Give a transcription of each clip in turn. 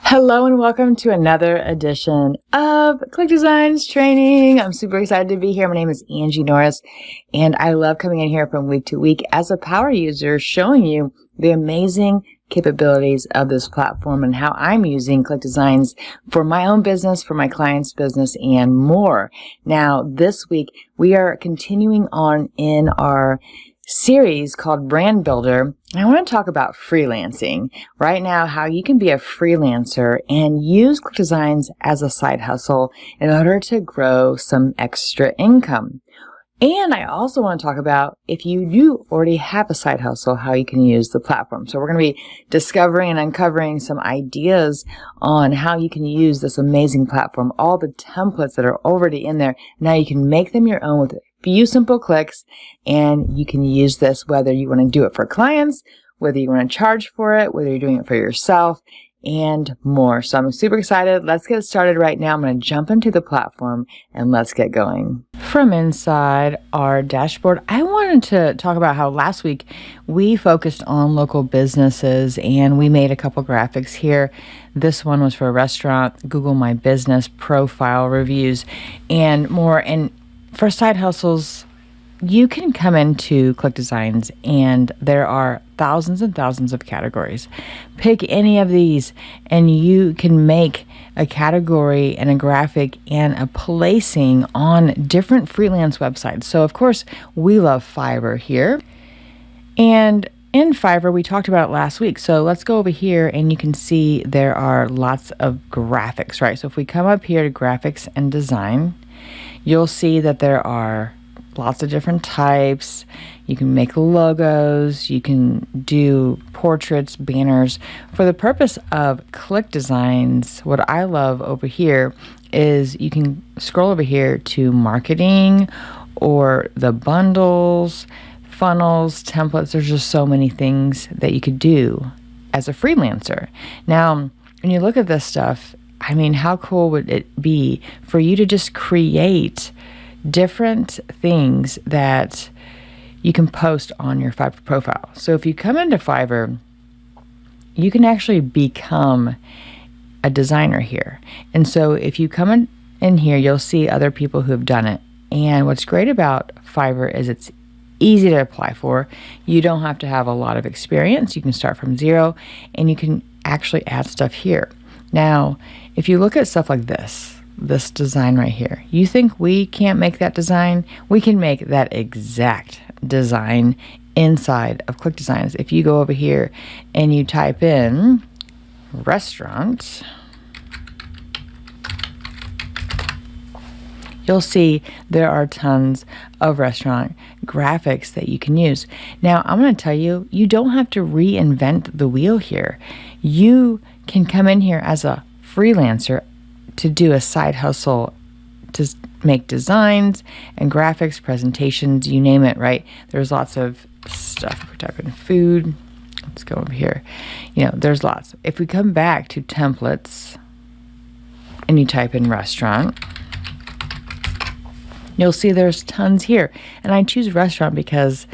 Hello and welcome to another edition of ClickDesigns Training. I'm super excited to be here. My name is Angie Norris, and I love coming in here from week to week as a power user, showing you the amazing capabilities of this platform and how I'm using ClickDesigns for my own business, for my clients' business, and more. Now, this week, we are continuing on in our series called Brand Builder. I want to talk about freelancing right now, how you can be a freelancer and use ClickDesigns as a side hustle in order to grow some extra income. And I also want to talk about if you do already have a side hustle, how you can use the platform. So we're going to be discovering and uncovering some ideas on how you can use this amazing platform, all the templates that are already in there. Now you can make them your own with few simple clicks, and you can use this whether you want to do it for clients, whether you want to charge for it, whether you're doing it for yourself, and more. So I'm super excited. Let's get started right now. I'm going to jump into the platform and let's get going. From inside our dashboard, I wanted to talk about how last week we focused on local businesses and we made a couple graphics here. This one was for a restaurant, Google My Business, profile reviews, and more. And for side hustles, you can come into ClickDesigns and there are thousands and thousands of categories. Pick any of these and you can make a category and a graphic and a placing on different freelance websites. So of course, we love Fiverr here. And in Fiverr, we talked about it last week. So let's go over here and you can see there are lots of graphics, right? So if we come up here to graphics and design, you'll see that there are lots of different types. You can make logos, you can do portraits, banners. For the purpose of ClickDesigns, what I love over here is you can scroll over here to marketing or the bundles, funnels, templates. There's just so many things that you could do as a freelancer. Now, when you look at this stuff, I mean, how cool would it be for you to just create different things that you can post on your Fiverr profile? So if you come into Fiverr, you can actually become a designer here. And so if you come in here, you'll see other people who have done it. And what's great about Fiverr is it's easy to apply for. You don't have to have a lot of experience. You can start from zero and you can actually add stuff here. Now, if you look at stuff like this design right here, you think we can't make that design? We can make that exact design inside of ClickDesigns. If you go over here and you type in restaurant, you'll see there are tons of restaurant graphics that you can use. Now, I'm going to tell you, you don't have to reinvent the wheel here. You can come in here as a freelancer to do a side hustle, to make designs and graphics, presentations, you name it, right? There's lots of stuff. If we type in food, let's go over here. You know, there's lots. If we come back to templates and you type in restaurant, you'll see there's tons here. And I choose restaurant because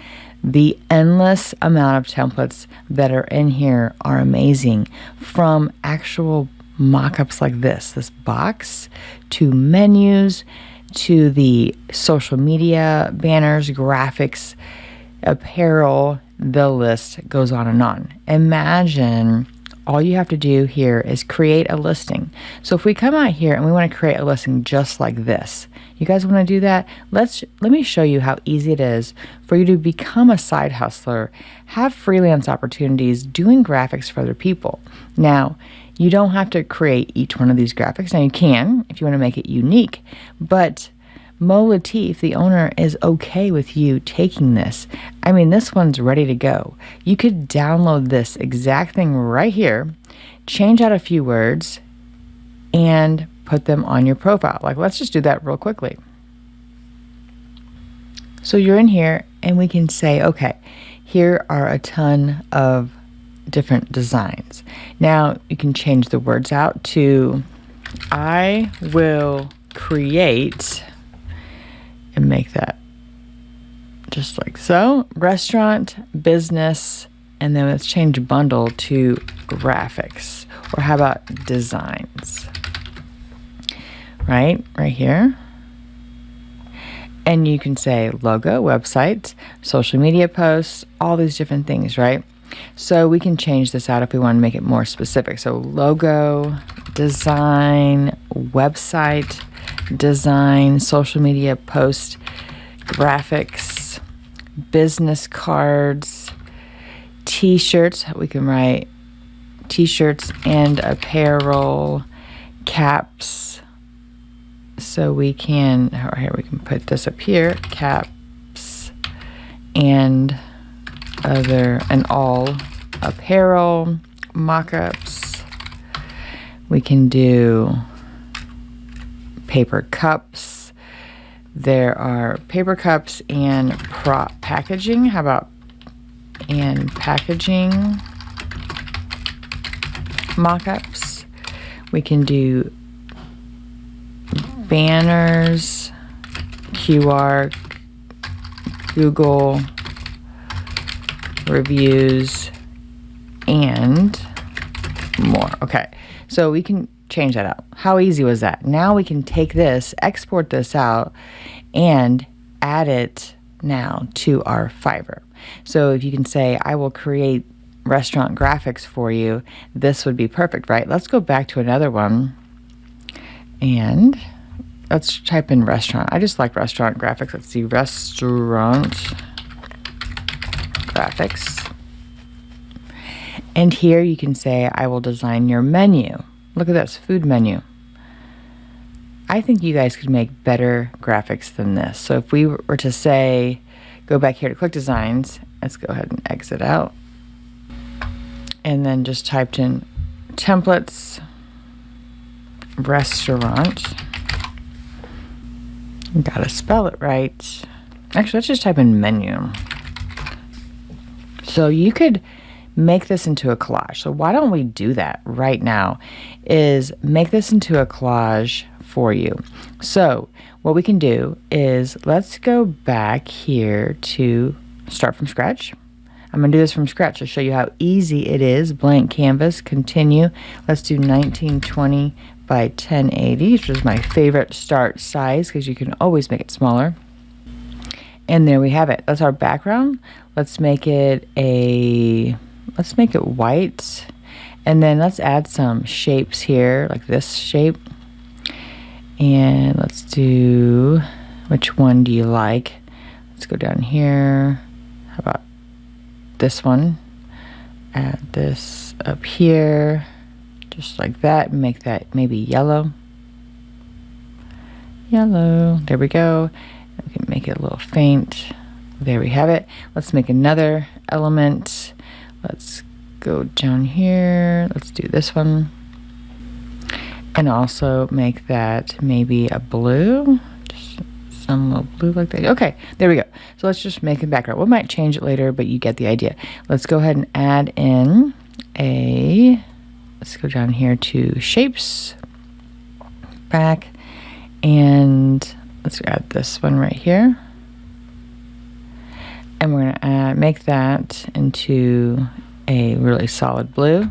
the endless amount of templates that are in here are amazing, from actual mock-ups like this box, to menus, to the social media banners, graphics, apparel. The list goes on and on. Imagine all you have to do here is create a listing. So if we come out here and we want to create a listing just like this, you guys want to do that? Let me show you how easy it is for you to become a side hustler, have freelance opportunities doing graphics for other people. Now, you don't have to create each one of these graphics. Now you can if you want to make it unique, but Mo Latif, the owner, is okay with you taking this. I mean, this one's ready to go. You could download this exact thing right here, change out a few words, and put them on your profile. Like, let's just do that real quickly. So you're in here and we can say, okay, here are a ton of different designs. Now you can change the words out to I will create, and make that just like so. Restaurant, business, And then let's change bundle to graphics. Or how about designs? Right here. And you can say logo, website, social media posts, all these different things, right? So we can change this out if we want to make it more specific. So logo, design, website, design, social media post, graphics, business cards, t-shirts. We can write t-shirts and apparel, caps. So we can, here we can put this up here, caps and other and all apparel, mock-ups. We can do paper cups. There are paper cups and packaging. How about and packaging mock-ups? We can do banners, QR, Google reviews, and more. Okay, so we can change that out. How easy was that? Now we can take this, export this out, and add it now to our Fiverr. So if you can say, I will create restaurant graphics for you, this would be perfect, right? Let's go back to another one, and let's type in restaurant. I just like restaurant graphics. Let's see, restaurant graphics. And here you can say, I will design your menu. Look at this, food menu. I think you guys could make better graphics than this. So if we were to say, go back here to ClickDesigns, let's go ahead and exit out. And then just typed in templates, restaurant. Gotta spell it right. Actually, let's just type in menu. So you could make this into a collage. So why don't we do that right now, is make this into a collage for you. So what we can do is, let's go back here to start from scratch. I'm going to do this from scratch to show you how easy it is. Blank canvas, continue. Let's do 1920 by 1080, which is my favorite start size because you can always make it smaller. And there we have it. That's our background. Let's make it white. And then let's add some shapes here, like this shape. And let's do, which one do you like? Let's go down here. How about this one? Add this up here, just like that. Make that maybe yellow. Yellow, there we go. We can make it a little faint. There we have it. Let's make another element. Let's go down here. Let's do this one. And also make that maybe a blue. Just some little blue like that. Okay, there we go. So let's just make a background. We might change it later, but you get the idea. Let's go ahead and add in let's go down here to shapes, back, and let's add this one right here. And we're gonna make that into a really solid blue.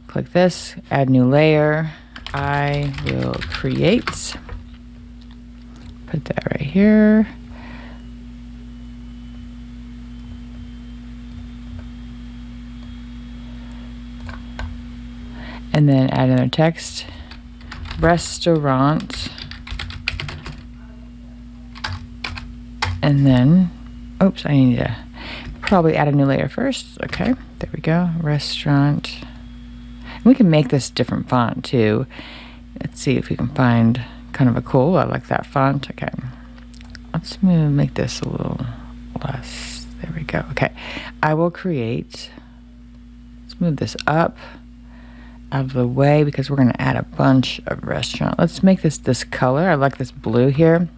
Click this, add new layer. I will create. Put that right here. And then add another text. Restaurant. And then, oops, I need to probably add a new layer first. Okay, there we go. Restaurant. We can make this different font too. Let's see if we can find kind of a cool, I like that font. Okay, let's make this a little less. There we go. Okay, I will create, let's move this up out of the way because we're going to add a bunch of restaurant. Let's make this color. I like this blue here.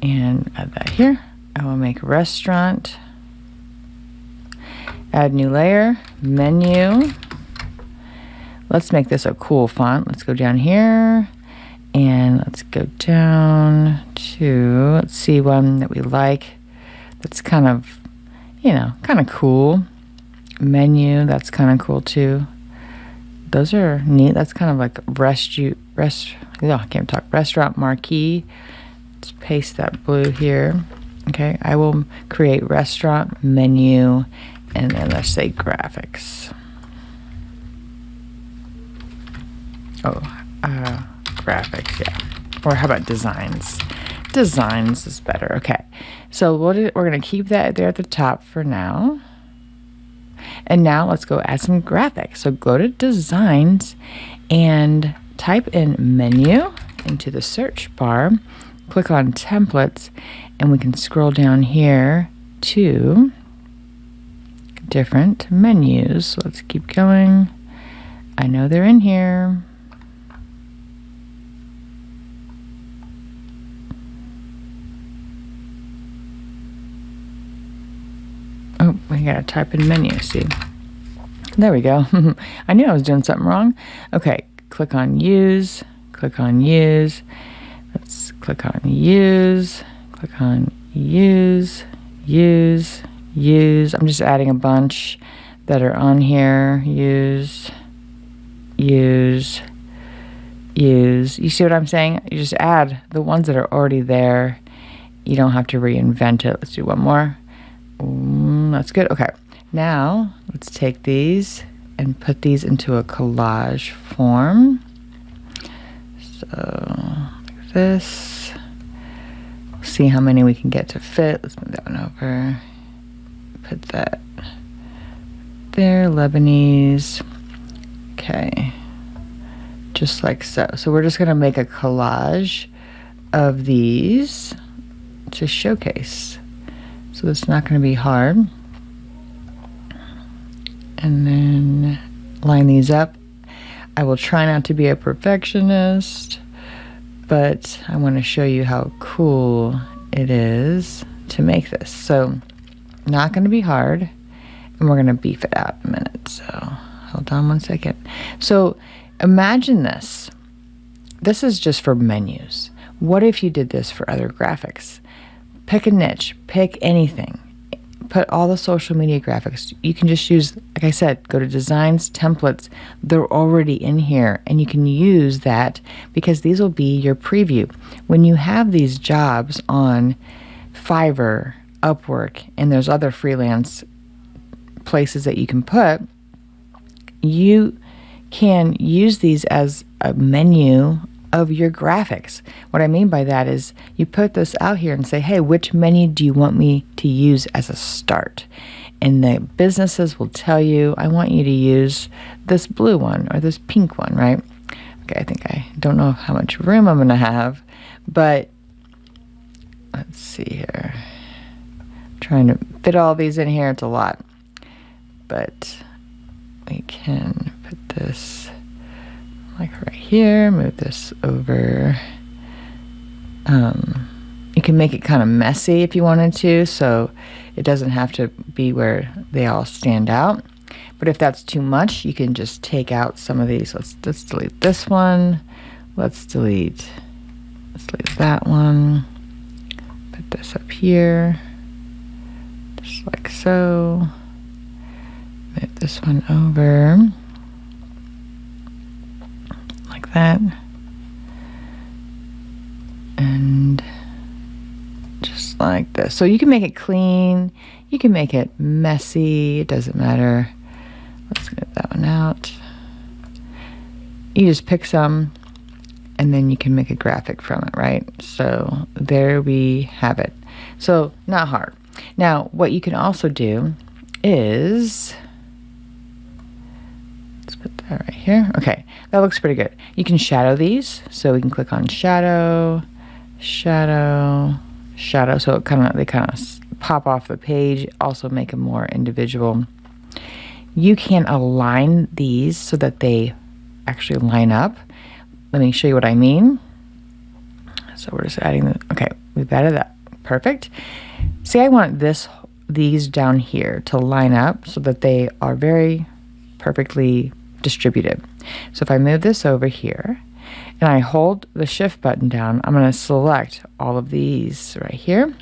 And add that here. I will make restaurant. Add new layer, menu. Let's make this a cool font. Let's go down here and let's go down to, let's see one that we like that's kind of you know, kind of cool. Menu, that's kind of cool too. Those are neat. That's kind of like restaurant marquee. Let's paste that blue here. Okay, I will create restaurant menu, and then let's say graphics. Graphics, yeah. Or how about designs? Designs is better. Okay, so we're going to keep that there at the top for now. And now let's go add some graphics. So go to designs and type in menu into the search bar. Click on templates, and we can scroll down here to different menus. So let's keep going. I know they're in here. Oh, we gotta type in menu, see? There we go. I knew I was doing something wrong. Okay, click on use, click on use. Let's click on use, click on use, use, use. I'm just adding a bunch that are on here. Use, use, use. You see what I'm saying? You just add the ones that are already there. You don't have to reinvent it. Let's do one more. That's good. Okay, now let's take these and put these into a collage form. So like this. See how many we can get to fit. Let's move that one over. Put that there. Lebanese. Okay, just like so. So we're just going to make a collage of these to showcase. So it's not going to be hard. And then line these up. I will try not to be a perfectionist, but I want to show you how cool it is to make this. So not going to be hard, and we're going to beef it out in a minute. So hold on one second. So imagine this. This is just for menus. What if you did this for other graphics? Pick a niche, pick anything, put all the social media graphics. You can just use, like I said, go to designs, templates. They're already in here, and you can use that because these will be your preview. When you have these jobs on Fiverr, Upwork, and there's other freelance places that you can put, you can use these as a menu of your graphics. What I mean by that is you put this out here and say, hey, which menu do you want me to use as a start? And the businesses will tell you, I want you to use this blue one or this pink one, right? Okay, I don't know how much room I'm going to have, but let's see here. I'm trying to fit all these in here. It's a lot, but we can put this like right here, move this over. You can make it kind of messy if you wanted to, so it doesn't have to be where they all stand out. But if that's too much, you can just take out some of these. Let's delete this one. Let's delete that one. Put this up here, just like so. Move this one over. Like that, and just like this. So you can make it clean, you can make it messy, it doesn't matter. Let's get that one out. You just pick some, and then you can make a graphic from it, right? So there we have it. So not hard. Now what you can also do is, let's put that right here. Okay, that looks pretty good. You can shadow these, so we can click on shadow, shadow, shadow. So they kind of pop off the page. Also make them more individual. You can align these so that they actually line up. Let me show you what I mean. So we're just adding the. Okay, we've added that. Perfect. See, I want these down here to line up so that they are very perfectly distributed. So if I move this over here and I hold the shift button down, I'm going to select all of these right here.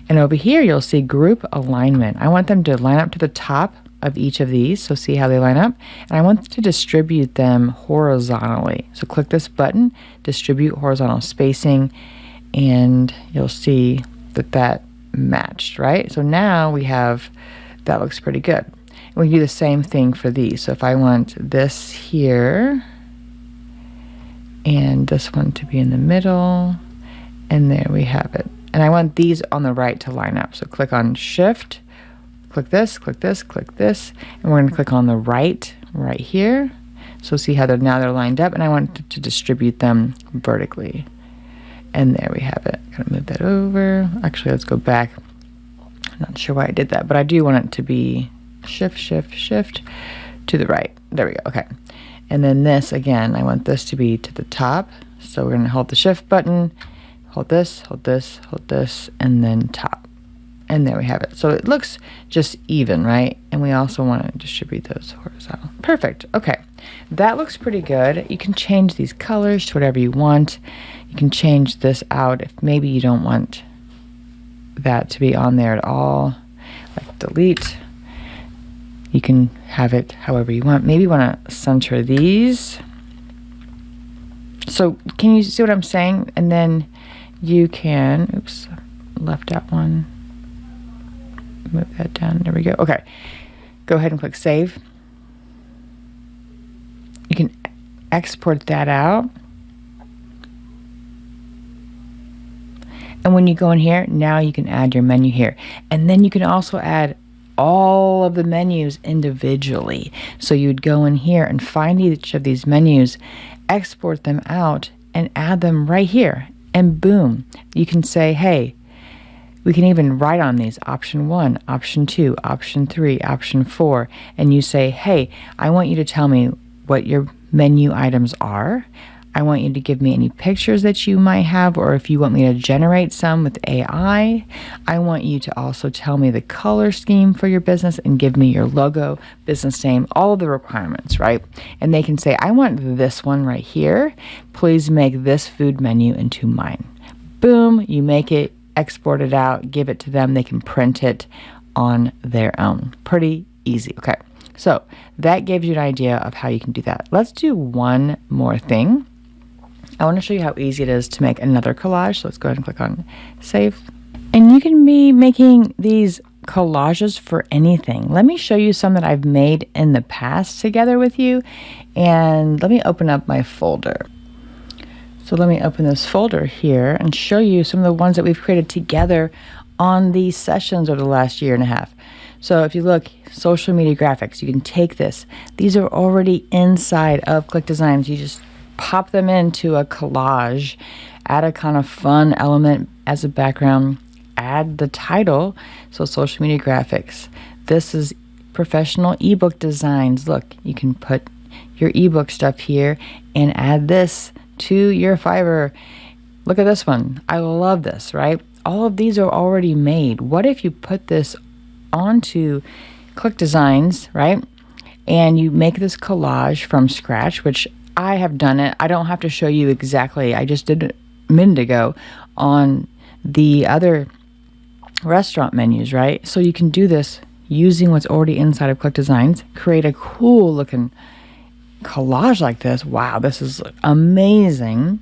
And over here, you'll see group alignment. I want them to line up to the top of each of these. So see how they line up. And I want to distribute them horizontally. So click this button, distribute horizontal spacing, and you'll see that that matched, right? So now we have, that looks pretty good. And we can do the same thing for these. So if I want this here, and this one to be in the middle, and there we have it. And I want these on the right to line up. So click on Shift, click this, click this, click this, and we're going to click on the right here. So see how now they're lined up, and I want to distribute them vertically. And there we have it. Gotta move that over. Actually, let's go back. I'm not sure why I did that, but I do want it to be Shift, Shift, Shift to the right. There we go. Okay. And then this, again, I want this to be to the top. So we're going to hold the Shift button, hold this, hold this, hold this, and then top. And there we have it. So it looks just even, right? And we also want to distribute those horizontal. Perfect. Okay. That looks pretty good. You can change these colors to whatever you want. You can change this out if maybe you don't want that to be on there at all. Like delete. You can have it however you want. Maybe you want to center these. So can you see what I'm saying? And then you can, oops, left out one. Move that down. There we go. Okay. Go ahead and click Save. You can export that out. And when you go in here, now you can add your menu here. And then you can also add all of the menus individually. So you'd go in here and find each of these menus, export them out, and add them right here. And boom, you can say, hey, we can even write on these option 1, option 2, option 3, option 4. And you say, hey, I want you to tell me what your menu items are. I want you to give me any pictures that you might have, or if you want me to generate some with AI. I want you to also tell me the color scheme for your business and give me your logo, business name, all of the requirements, right? And they can say, I want this one right here. Please make this food menu into mine. Boom, you make it, export it out, give it to them. They can print it on their own. Pretty easy. Okay, so that gives you an idea of how you can do that. Let's do one more thing. I want to show you how easy it is to make another collage. So let's go ahead and click on Save. And you can be making these collages for anything. Let me show you some that I've made in the past together with you. And let me open up my folder. So let me open this folder here and show you some of the ones that we've created together on these sessions over the last year and a half. So if you look, social media graphics, you can take this. These are already inside of ClickDesigns. You just pop them into a collage, add a kind of fun element as a background, add the title, so social media graphics. This is professional ebook designs. Look, you can put your ebook stuff here and add this to your Fiverr. Look at this one. I love this, right? All of these are already made. What if you put this onto ClickDesigns, right? And you make this collage from scratch, which I have done it. I don't have to show you exactly. I just did it a minute ago on the other restaurant menus, right? So you can do this using what's already inside of ClickDesigns, create a cool looking collage like this. Wow, this is amazing.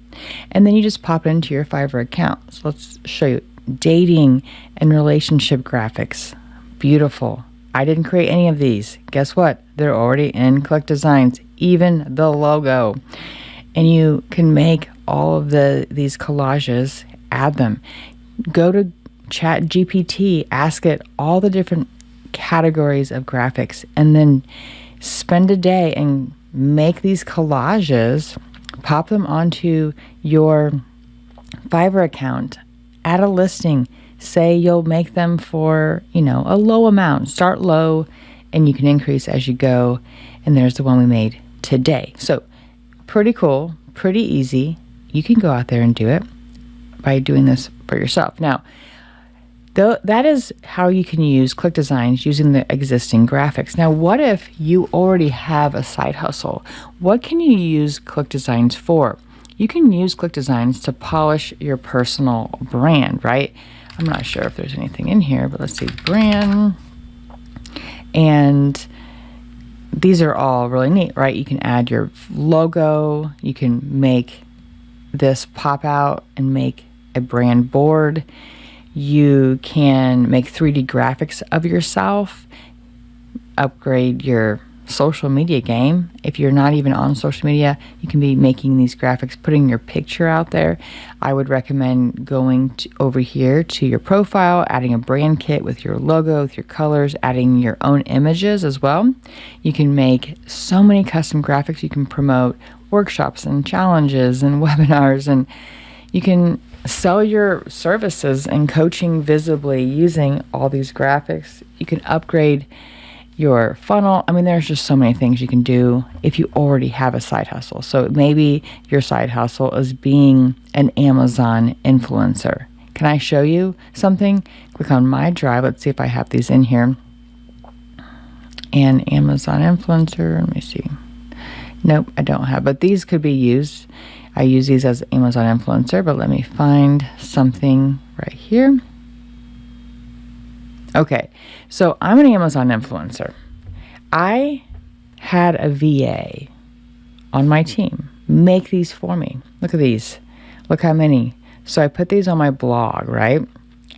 And then you just pop it into your Fiverr account. So let's show you dating and relationship graphics. Beautiful. I didn't create any of these. Guess what? They're already in ClickDesigns, even the logo. And you can make all of these collages, add them. Go to ChatGPT, ask it all the different categories of graphics, and then spend a day and make these collages, pop them onto your Fiverr account, add a listing, say you'll make them for, a low amount. Start low and you can increase as you go. And there's the one we made today. So pretty cool, pretty easy. You can go out there and do it by doing this for yourself. Now, that is how you can use ClickDesigns using the existing graphics. Now, what if you already have a side hustle? What can you use ClickDesigns for? You can use ClickDesigns to polish your personal brand, right? I'm not sure if there's anything in here, but let's see, brand. And these are all really neat, right? You can add your logo, you can make this pop out and make a brand board. You can make 3D graphics of yourself, upgrade your social media game. If you're not even on social media, you can be making these graphics, putting your picture out there. I would recommend going over here to your profile, adding a brand kit with your logo, with your colors, adding your own images as well. You can make so many custom graphics. You can promote workshops and challenges and webinars, and you can sell your services and coaching visibly using all these graphics. You can upgrade your funnel. I mean, there's just so many things you can do if you already have a side hustle. So maybe your side hustle is being an Amazon influencer. Can I show you something? Click on my drive. Let's see if I have these in here. And Amazon influencer, let me see. Nope, I don't have, but these could be used. I use these as Amazon influencer, but let me find something right here. Okay, so I'm an Amazon influencer. I had a VA on my team make these for me. Look at these. Look how many. So I put these on my blog, right?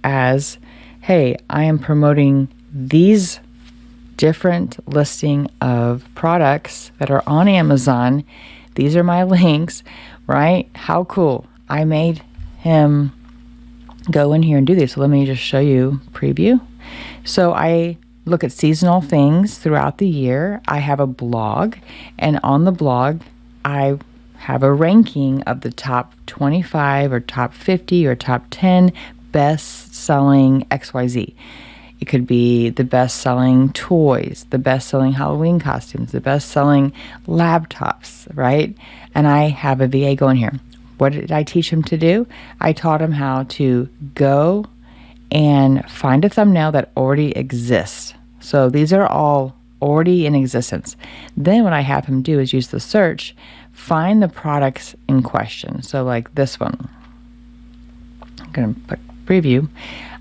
As, hey, I am promoting these different listing of products that are on Amazon. These are my links, right? How cool. I made him go in here and do this. So let me just show you preview. So I look at seasonal things throughout the year. I have a blog, and on the blog, I have a ranking of the top 25 or top 50 or top 10 best-selling XYZ. It could be the best-selling toys, the best-selling Halloween costumes, the best-selling laptops, right? And I have a VA going here. What did I teach him to do? I taught him how to go and find a thumbnail that already exists. So these are all already in existence. Then what I have him do is use the search, find the products in question. So like this one, I'm going to put preview.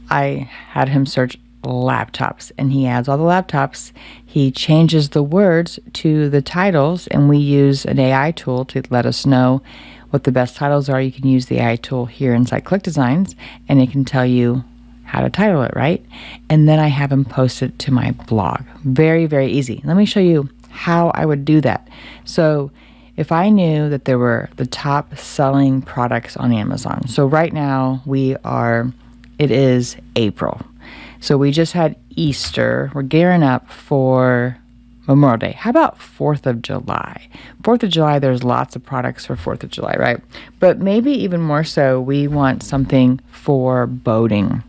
I had him search laptops, and he adds all the laptops. He changes the words to the titles, and we use an AI tool to let us know what the best titles are. You can use the AI tool here inside ClickDesigns, and it can tell you how to title it, right? And then I have him post it to my blog. Very, very easy. Let me show you how I would do that. So if I knew that there were the top selling products on Amazon. So right now it is April. So we just had Easter. We're gearing up for Memorial Day. How about 4th of July? 4th of July, there's lots of products for 4th of July, right? But maybe even more so, we want something for boating.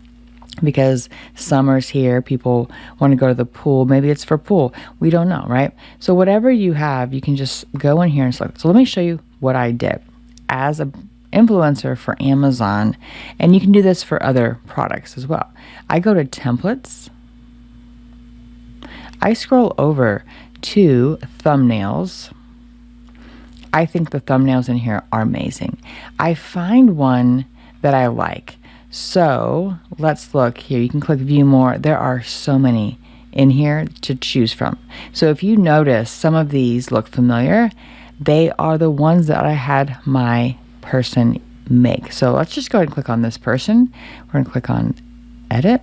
Because summer's here, people want to go to the pool. Maybe it's for pool. We don't know, right? So whatever you have, you can just go in here and select. So let me show you what I did as an influencer for Amazon. And you can do this for other products as well. I go to templates. I scroll over to thumbnails. I think the thumbnails in here are amazing. I find one that I like. So let's look here. You can click view more. There are so many in here to choose from. So if you notice some of these look familiar, they are the ones that I had my person make. So let's just go ahead and click on this person. We're going to click on edit.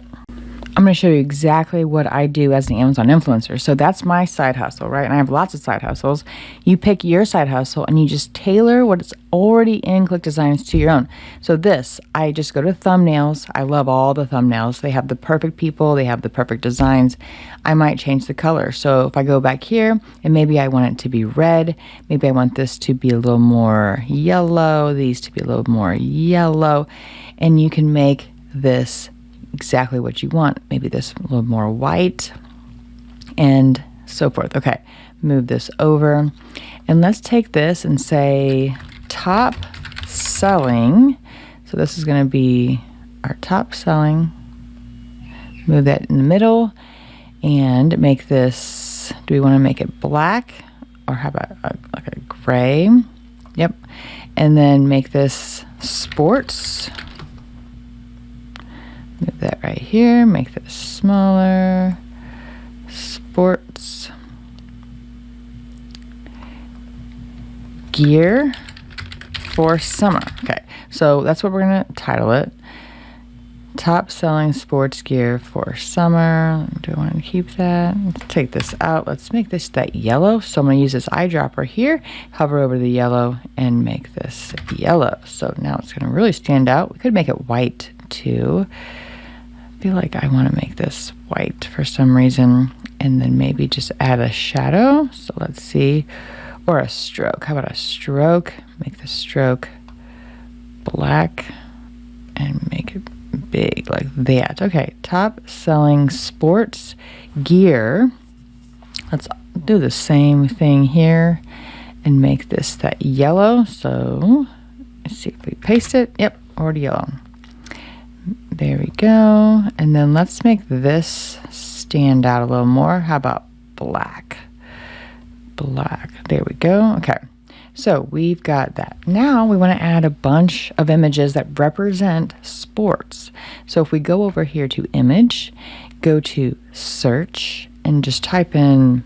I'm going to show you exactly what I do as an Amazon influencer. So that's my side hustle, right? And I have lots of side hustles. You pick your side hustle and you just tailor what's already in ClickDesigns to your own. So this, I just go to thumbnails. I love all the thumbnails. They have the perfect people. They have the perfect designs. I might change the color. So if I go back here and maybe I want it to be red, maybe I want this to be a little more yellow, these to be a little more yellow, and you can make this exactly what you want. Maybe this a little more white and so forth. Okay, move this over and let's take this and say top selling. So this is going to be our top selling. Move that in the middle and make this, do we want to make it black or have like a gray? Yep. And then make this sports. Move that right here, make this smaller. Sports gear for summer. Okay, so that's what we're going to title it. Top selling sports gear for summer. Do I want to keep that? Let's take this out. Let's make this that yellow. So I'm going to use this eyedropper here, hover over the yellow, and make this yellow. So now it's going to really stand out. We could make it white too. I feel like I want to make this white for some reason, and then maybe just add a shadow. So let's see, or a stroke. How about a stroke? Make the stroke black and make it big like that. Okay, top selling sports gear. Let's do the same thing here and make this that yellow. So let's see if we paste it. Yep, already yellow. There we go. And then let's make this stand out a little more. How about black? Black. There we go. Okay. So we've got that. Now we want to add a bunch of images that represent sports. So if we go over here to image, go to search, and just type in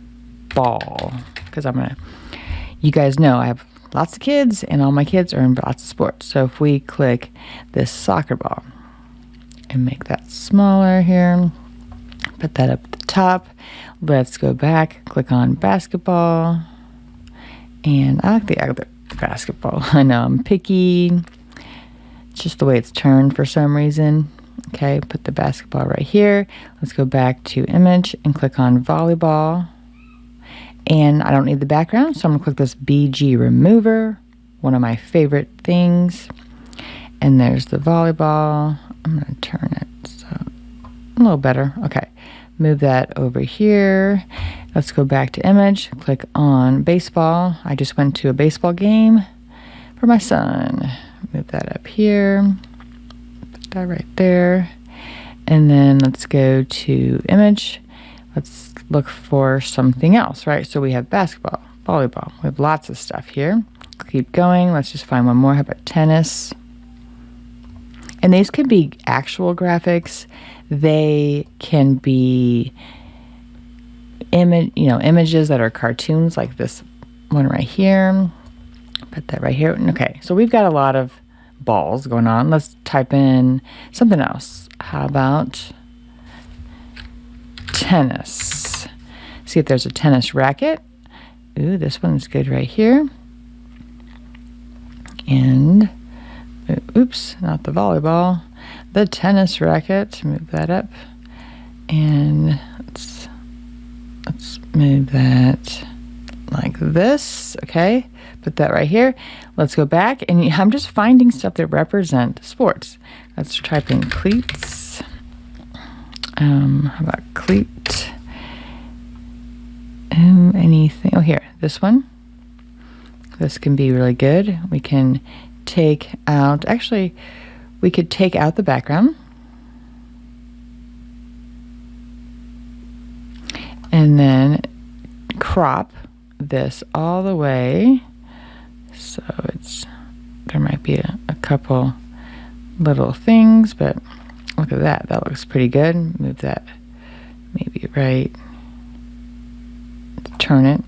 ball, because you guys know I have lots of kids and all my kids are in lots of sports. So if we click this soccer ball and make that smaller here, put that up at the top. Let's go back, click on basketball. And I like the other basketball. I know I'm picky. It's just the way it's turned for some reason. Okay, put the basketball right here. Let's go back to image and click on volleyball. And I don't need the background, so I'm gonna click this BG remover, one of my favorite things. And there's the volleyball. I'm gonna turn it so a little better. Okay, move that over here. Let's go back to image, click on baseball. I just went to a baseball game for my son. Move that up here, put that right there. And then let's go to image. Let's look for something else, right? So we have basketball, volleyball. We have lots of stuff here. Keep going. Let's just find one more. How about tennis? And these could be actual graphics. They can be images that are cartoons, like this one right here. Put that right here. Okay, so we've got a lot of balls going on. Let's type in something else. How about tennis? See if there's a tennis racket. Ooh, this one's good right here. And oops, not the volleyball, the tennis racket. Move that up, and let's move that like this. Okay, put that right here. Let's go back, and I'm just finding stuff that represent sports. Let's type in cleats. How about cleat? Anything? Oh, here, this one. This can be really good. We can take out, actually, we could take out the background. And then crop this all the way. So there might be a couple little things, but look at that. That looks pretty good. Move that maybe right. Turn it.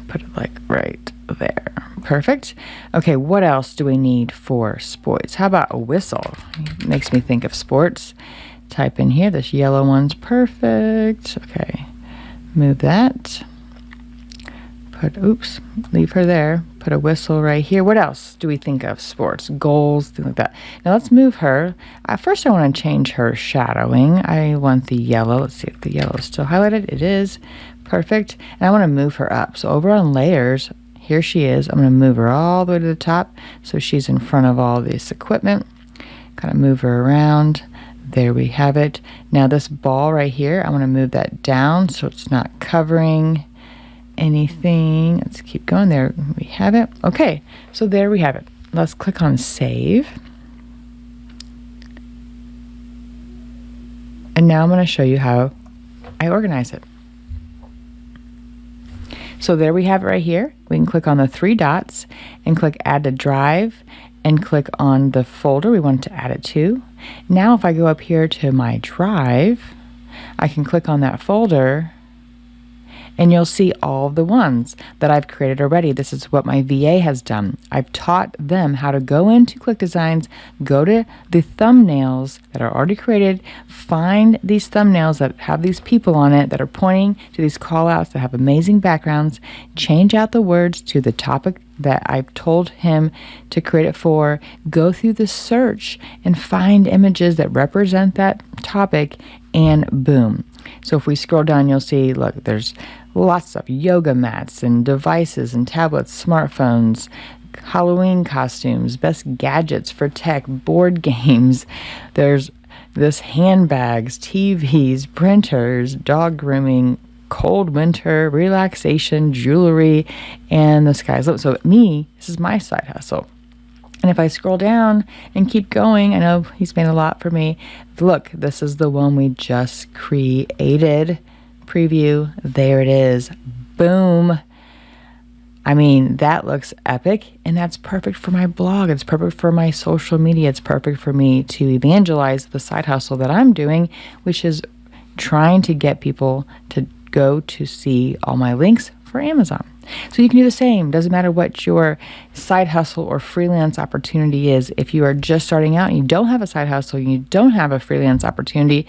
Put it like right there. Perfect. Okay, what else do we need for sports? How about a whistle? It makes me think of sports. Type in here. This yellow one's perfect. Okay, move that. Leave her there. Put a whistle right here. What else do we think of? Sports, goals, things like that. Now let's move her. First I want to change her shadowing. I want the yellow. Let's see if the yellow is still highlighted. It is. Perfect. And I want to move her up. So over on layers, here she is. I'm going to move her all the way to the top so she's in front of all this equipment. Kind of move her around. There we have it. Now this ball right here, I want to move that down so it's not covering anything. Let's keep going. There we have it. Okay, so there we have it. Let's click on save. And now I'm going to show you how I organize it. So there we have it right here. We can click on the three dots and click add to drive and click on the folder we want to add it to. Now if I go up here to my drive, I can click on that folder and you'll see all of the ones that I've created already. This is what my VA has done. I've taught them how to go into ClickDesigns, go to the thumbnails that are already created, find these thumbnails that have these people on it that are pointing to these call outs that have amazing backgrounds, change out the words to the topic that I've told him to create it for, go through the search and find images that represent that topic, and boom. So if we scroll down, you'll see, look, there's lots of stuff, yoga mats and devices and tablets, smartphones, Halloween costumes, best gadgets for tech, board games. There's this handbags, TVs, printers, dog grooming, cold winter, relaxation, jewelry, and the sky's limit. So this is my side hustle. And if I scroll down and keep going, I know he's made a lot for me. Look, this is the one we just created. Preview, there it is. Boom. I mean, that looks epic, and that's perfect for my blog. It's perfect for my social media. It's perfect for me to evangelize the side hustle that I'm doing, which is trying to get people to go to see all my links for Amazon. So you can do the same. Doesn't matter what your side hustle or freelance opportunity is. If you are just starting out and you don't have a side hustle, you don't have a freelance opportunity,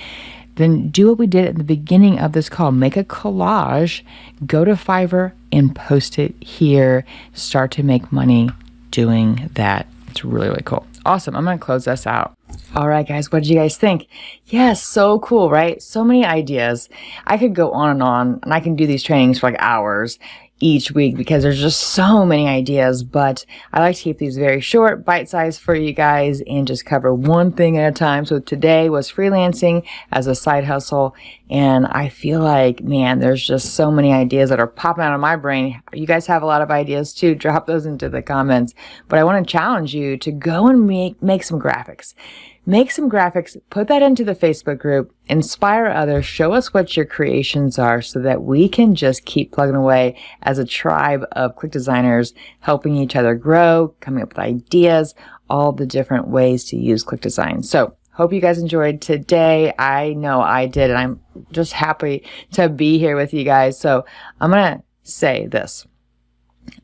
then do what we did at the beginning of this call. Make a collage, go to Fiverr and post it here. Start to make money doing that. It's really, really cool. Awesome. I'm going to close this out. All right, guys, what did you guys think? Yes, so cool, right? So many ideas. I could go on, and I can do these trainings for like hours each week because there's just so many ideas, but I like to keep these very short, bite-sized for you guys and just cover one thing at a time. So today was freelancing as a side hustle, and I feel like, man, there's just so many ideas that are popping out of my brain. You guys have a lot of ideas too. Drop those into the comments, but I want to challenge you to go and make some graphics. Make some graphics, put that into the Facebook group, inspire others, show us what your creations are so that we can just keep plugging away as a tribe of Click designers, helping each other grow, coming up with ideas, all the different ways to use Click Design. So hope you guys enjoyed today. I know I did, and I'm just happy to be here with you guys. So I'm going to say this.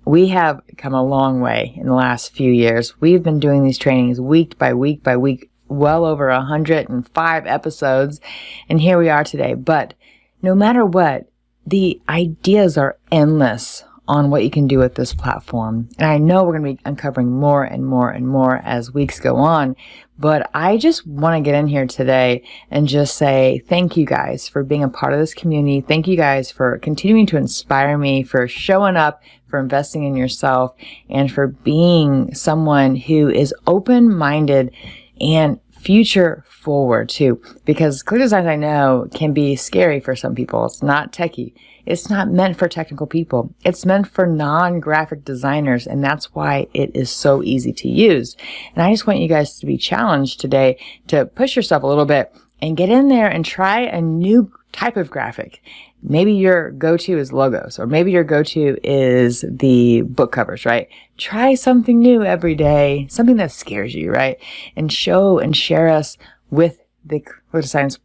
We have come a long way in the last few years. We've been doing these trainings week by week by week, well over 105 episodes, and here we are today. But no matter what, the ideas are endless on what you can do with this platform. And I know we're going to be uncovering more and more and more as weeks go on, but I just want to get in here today and just say thank you guys for being a part of this community. Thank you guys for continuing to inspire me, for showing up, for investing in yourself, and for being someone who is open-minded and future forward too, because Click Designs, I know, can be scary for some people. It's not techie. It's not meant for technical people. It's meant for non-graphic designers, and that's why it is so easy to use. And I just want you guys to be challenged today to push yourself a little bit and get in there and try a new type of graphic. Maybe your go-to is logos, or maybe your go-to is the book covers, right? Try something new every day, something that scares you, right? And show and share us with the Click Designs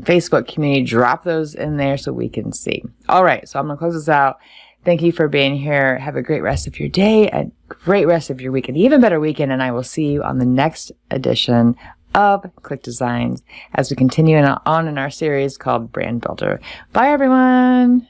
Facebook community. Drop those in there so we can see. All right, so I'm going to close this out. Thank you for being here. Have a great rest of your day, a great rest of your week, an even better weekend, and I will see you on the next edition of Click Designs as we continue on in our series called Brand Builder. Bye, everyone.